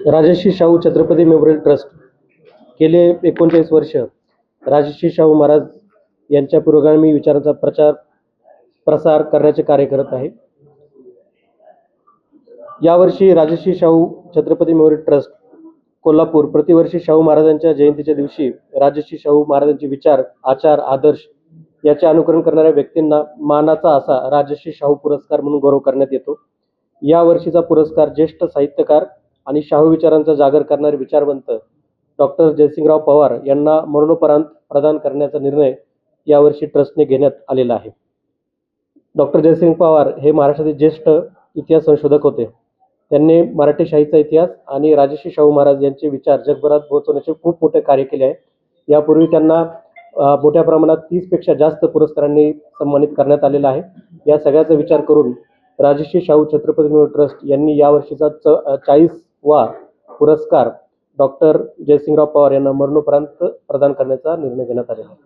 Rajarshi Shahu Chhatrapati memorial trust गेले 39 वर्ष राजर्षी शाहू महाराज यांच्या पुरोगामी विचारांचा प्रसार करण्याचे कार्य करत आहे. यावर्षी राजर्षी शाहू छत्रपती मेमोरियल ट्रस्ट कोल्हापूर प्रतिवर्षी शाहू महाराजांच्या जयंतीच्या दिवशी राजर्षी शाहू महाराजांचे विचार, आचार, आदर्श याचे अनुकरण करणाऱ्या व्यक्तींना मानाचा असा राजर्षी शाहू पुरस्कार म्हणून गौरव करण्यात येतो. या वर्षीचा पुरस्कार ज्येष्ठ साहित्यकार आणि शाहू विचारांचा जागर करणारे विचारवंत डॉक्टर जयसिंगराव पवार यांना मरणोपरांत प्रदान करण्याचा निर्णय यावर्षी ट्रस्टने घेण्यात आलेला आहे. डॉक्टर जयसिंग पवार हे महाराष्ट्रातील ज्येष्ठ इतिहास संशोधक होते. त्यांनी मराठी शाहीचा इतिहास आणि राजर्षी शाहू महाराज यांचे विचार जगभरात पोहोचवण्याचे खूप मोठे कार्य केले आहे. यापूर्वी त्यांना मोठ्या प्रमाणात 30 पेक्षा जास्त पुरस्कारांनी सन्मानित करण्यात आलेला आहे. या सगळ्याचा विचार करून राजर्षी शाहू छत्रपती मेमोरियल ट्रस्ट यांनी यावर्षीचा 40वा पुरस्कार डॉक्टर जयसिंगराव पवार यांना मरणोपरांत प्रदान करण्याचा निर्णय घेण्यात आलेला आहे.